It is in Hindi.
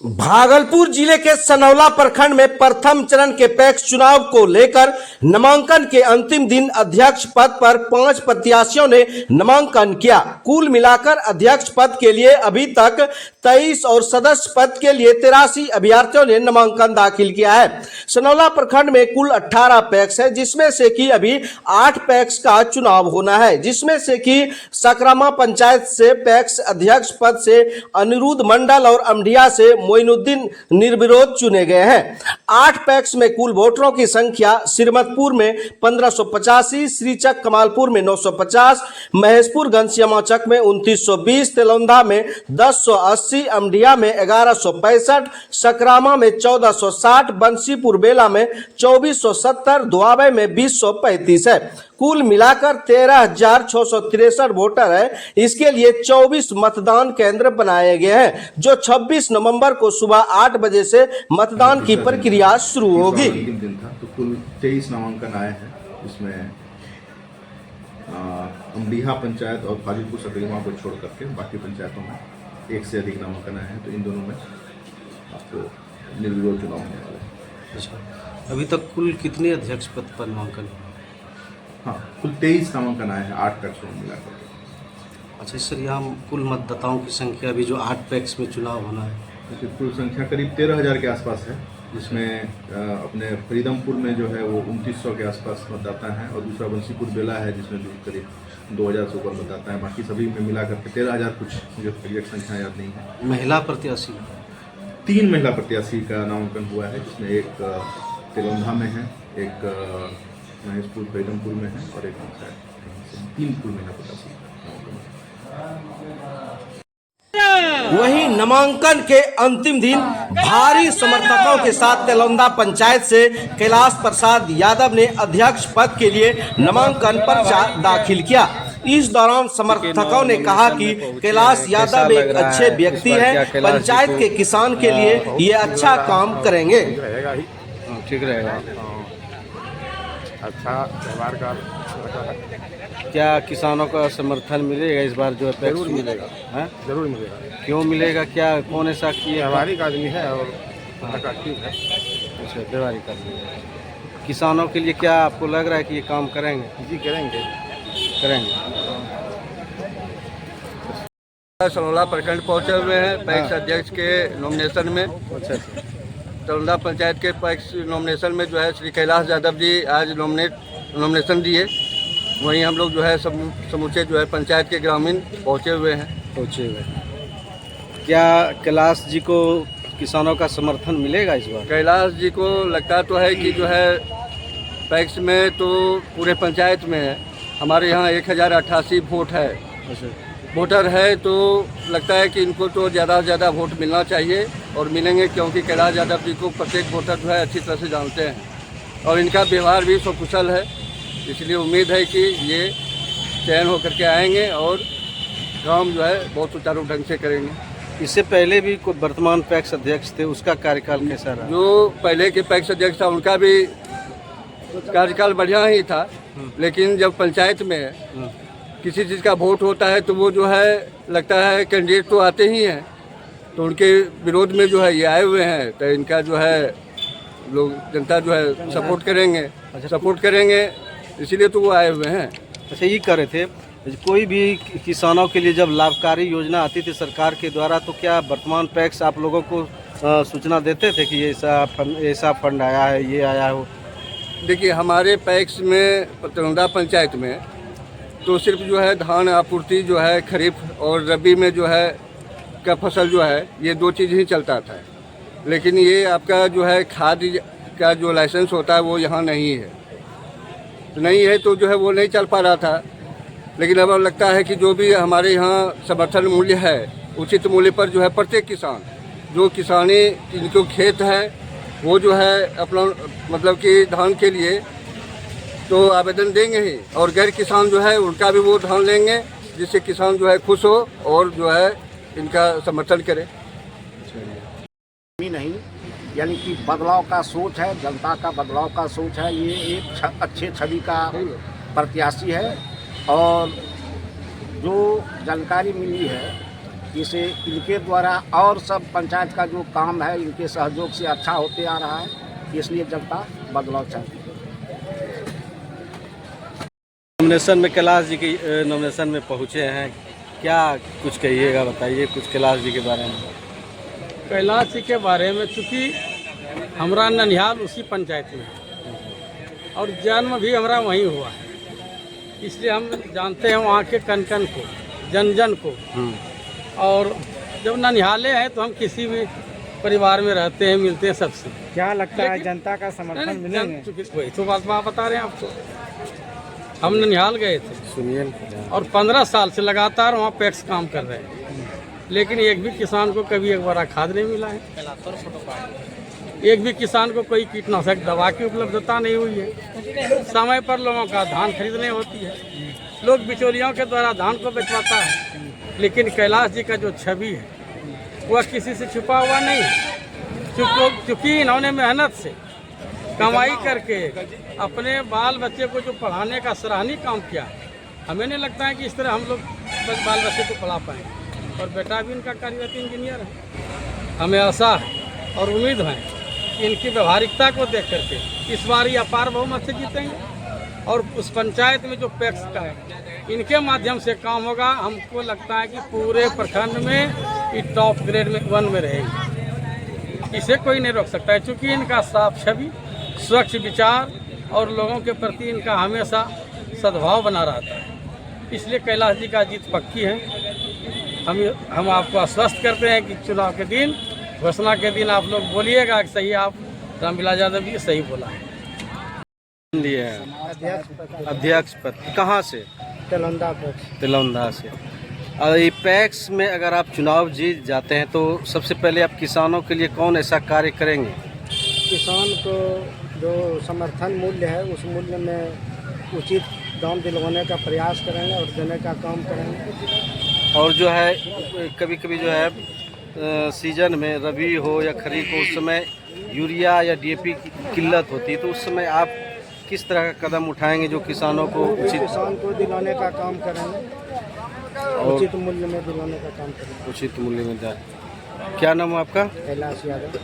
भागलपुर जिले के सनौला प्रखंड में प्रथम चरण के पैक्स चुनाव को लेकर नामांकन के अंतिम दिन अध्यक्ष पद पर 5 प्रत्याशियों ने नामांकन किया। कुल मिलाकर अध्यक्ष पद के लिए अभी तक 23 और सदस्य पद के लिए 83 अभ्यर्थियों ने नामांकन दाखिल किया है। सनौला प्रखंड में कुल 18 पैक्स है, जिसमें से कि अभी 8 पैक्स का चुनाव होना है, जिसमें से कि सकरामा पंचायत से पैक्स अध्यक्ष पद से अनिरुद्ध मंडल और अमडिया से मोइनुद्दीन निर्विरोध चुने गए हैं। 8 पैक्स में कुल वोटरों की संख्या श्रीमतपुर में 1585, श्रीचक कमालपुर में 950, महेशपुर घनश्यामाचक में 2920, तेलौंधा में 1080, अमडिया में 1165, सकरामा में 1460, बंसीपुर बेला में 2470, दुआबे में 2035 है। कुल मिलाकर 13,663 वोटर है। इसके लिए 24 मतदान केंद्र बनाए गए हैं, जो 26 नवंबर को सुबह 8 बजे से मतदान की प्रक्रिया शुरू होगी। दिन था तो कुल 23 नामांकन आए हैं, जिसमें अमडीहा पंचायत और फाजिलपुर सकरीमा को छोड़ करके बाकी पंचायतों में 1 से अधिक नामांकन आए हैं। तो इन दोनों में आपको निर्विरोध चुनाव होने वाला है। अच्छा, अभी तक कुल कितने अध्यक्ष पद पर नामांकन? हाँ, कुल 23 नामांकन आए हैं, 8 पैक्स में मिलाकर। अच्छा सर, यहाँ कुल मतदाताओं की संख्या अभी जो 8 पैक्स में चुनाव होना है, कुल संख्या करीब 13,000 के आसपास है, जिसमें अपने फरीदमपुर में जो है वो 2900 के आसपास मतदाता हैं, और दूसरा बंसीपुर बेला है जिसमें जो करीब 2000 से ऊपर मतदाता है। बाकी सभी में मिला करके 13,000 कुछ, मुझे एग्जैक्ट संख्या याद नहीं है। महिला प्रत्याशी 3 महिला प्रत्याशी का नामांकन हुआ है, जिसमें एक तेलौंधा में है, एक महेशपुर फरीदमपुर में है, और एक 3 कुल महिला प्रत्याशी वहीं नामांकन के अंतिम दिन भारी समर्थकों के साथ तेलौंधा पंचायत से कैलाश प्रसाद यादव ने अध्यक्ष पद के लिए नामांकन पर्चा दाखिल किया। इस दौरान समर्थकों ने कहा कि कैलाश यादव एक अच्छे व्यक्ति हैं, पंचायत के किसान के लिए ये अच्छा काम करेंगे। ठीक रहेगा, अच्छा व्यवहार का। क्या किसानों का समर्थन मिलेगा इस बार जो पैक्स? जरूर मिलेगा, है? जरूर मिलेगा। क्यों मिलेगा? क्या कौन ऐसा किए? व्यवहारिक आदमी है और ठीक है। अच्छा, व्यवहारिक आदमी है। किसानों के लिए क्या आपको लग रहा है कि ये काम करेंगे? जी करेंगे। सनौला प्रखंड पहुंचे हुए हैं पैक्स अध्यक्ष के नॉमिनेशन में। अच्छा, सनौला पंचायत के पैक्स नॉमिनेशन में जो है श्री कैलाश यादव जी आज नॉमिनेशन दिए। वहीं हम लोग जो है समूचे जो है पंचायत के ग्रामीण पहुंचे हुए हैं। क्या कैलाश जी को किसानों का समर्थन मिलेगा इस बार? कैलाश जी को लगता तो है कि जो है पैक्स में तो पूरे पंचायत में है, हमारे यहाँ 1088 वोट है, वोटर है, तो लगता है कि इनको तो ज़्यादा से ज़्यादा वोट मिलना चाहिए और मिलेंगे, क्योंकि कैलाश यादव जी को प्रत्येक वोटर जो है अच्छी तरह से जानते हैं और इनका व्यवहार भी स्वकुशल है। इसलिए उम्मीद है कि ये चयन होकर के आएंगे और काम जो है बहुत सुचारू ढंग से करेंगे। इससे पहले भी कोई वर्तमान पैक्स अध्यक्ष थे, उसका कार्यकाल कैसा रहा? जो पहले के पैक्स अध्यक्ष था उनका भी कार्यकाल बढ़िया ही था, लेकिन जब पंचायत में किसी चीज़ का वोट होता है तो वो जो है लगता है कैंडिडेट तो आते ही हैं, तो उनके विरोध में जो है ये आए हुए हैं, तो इनका जो है लोग जनता जो है सपोर्ट करेंगे इसीलिए तो वो आए हुए हैं। अच्छा, ये कर रहे थे, कोई भी किसानों के लिए जब लाभकारी योजना आती थी सरकार के द्वारा, तो क्या वर्तमान पैक्स आप लोगों को सूचना देते थे कि ऐसा फंड आया है, ये आया हो? देखिए, हमारे पैक्स में तेलौंधा पंचायत में तो सिर्फ जो है धान आपूर्ति जो है खरीफ और रबी में जो है का फसल जो है ये 2 चीज़ ही चलता था, लेकिन ये आपका जो है खाद का जो लाइसेंस होता है वो यहाँ नहीं है, तो जो है वो नहीं चल पा रहा था। लेकिन अब लगता है कि जो भी हमारे यहाँ समर्थन मूल्य है, उचित मूल्य पर जो है प्रत्येक किसान जो किसानी इनको खेत है वो जो है अपना मतलब कि धान के लिए तो आवेदन देंगे ही, और गैर किसान जो है उनका भी वो धान लेंगे, जिससे किसान जो है खुश हो और जो है इनका समर्थन करे। नहीं, यानी कि बदलाव का सोच है, जनता का बदलाव का सोच है। ये एक अच्छे छवि का प्रत्याशी है, और जो जानकारी मिली है इसे इनके द्वारा और सब पंचायत का जो काम है इनके सहयोग से अच्छा होते आ रहा है, इसलिए जनता बदलाव चाहती है। नॉमिनेशन में कैलाश जी की नॉमिनेशन में पहुँचे हैं, क्या कुछ कहिएगा, बताइए कुछ कैलाश जी के बारे में। कैलाश जी के बारे में, चूँकि हमारा ननिहाल उसी पंचायत में है और जन्म भी हमारा वहीं हुआ है, इसलिए हम जानते हैं वहाँ के कन कन को, जन जन को। और जब ननिहाले हैं तो हम किसी भी परिवार में रहते हैं, मिलते हैं सबसे। क्या लगता है जनता का समर्थन मिलेंगे? वही तो बात बता रहे हैं आपको। हम ननिहाल गए थे, सुनिए, और 15 साल से लगातार वहाँ पैक्स काम कर रहे हैं, लेकिन एक भी किसान को कभी एक बार खाद नहीं मिला है। एक भी किसान को कोई कीटनाशक दवा की उपलब्धता नहीं हुई है। समय पर लोगों का धान खरीदने होती है, लोग बिचौलियों के द्वारा धान को बेचवाता है, लेकिन कैलाश जी का जो छवि है वह किसी से छुपा हुआ नहीं है। क्योंकि इन्होंने मेहनत से कमाई करके अपने बाल बच्चे को जो पढ़ाने का सराहनीय काम किया, हमें नहीं लगता है कि इस तरह हम लोग बस बाल बच्चे को पढ़ा पाएँ। और बेटा भी इनका कार्यरत इंजीनियर है। हमें आशा है और उम्मीद है कि इनकी व्यवहारिकता को देख करके इस बार ये अपार बहुमत से जीतेंगे और उस पंचायत में जो पैक्स का है इनके माध्यम से काम होगा। हमको लगता है कि पूरे प्रखंड में ये टॉप ग्रेड में 1 में रहेगी, इसे कोई नहीं रोक सकता है। चूँकि इनका साफ छवि, स्वच्छ विचार और लोगों के प्रति इनका हमेशा सद्भाव बना रहता है, इसलिए कैलाश जी का जीत पक्की है। हम आपको आश्वस्त करते हैं कि चुनाव के दिन, घोषणा के दिन आप लोग बोलिएगा कि सही, आप रामविलास यादव जी सही बोला है। लिए अध्यक्ष पद कहाँ से? तिलौंदा से। और ये पैक्स में अगर आप चुनाव जीत जाते हैं तो सबसे पहले आप किसानों के लिए कौन ऐसा कार्य करेंगे? किसान को जो समर्थन मूल्य है उस मूल्य में उचित दाम दिलवाने का प्रयास करेंगे और देने का काम करेंगे। और जो है कभी कभी जो है सीजन में रबी हो या खरीफ हो, उस समय यूरिया या डीएपी की किल्लत होती है, तो उस समय आप किस तरह का कदम उठाएंगे जो किसानों को किसान को दिलाने का काम करेंगे, उचित मूल्य में दिलाने का काम करेंगे। उचित मूल्य में क्या नाम है आपका? कैलाश यादव।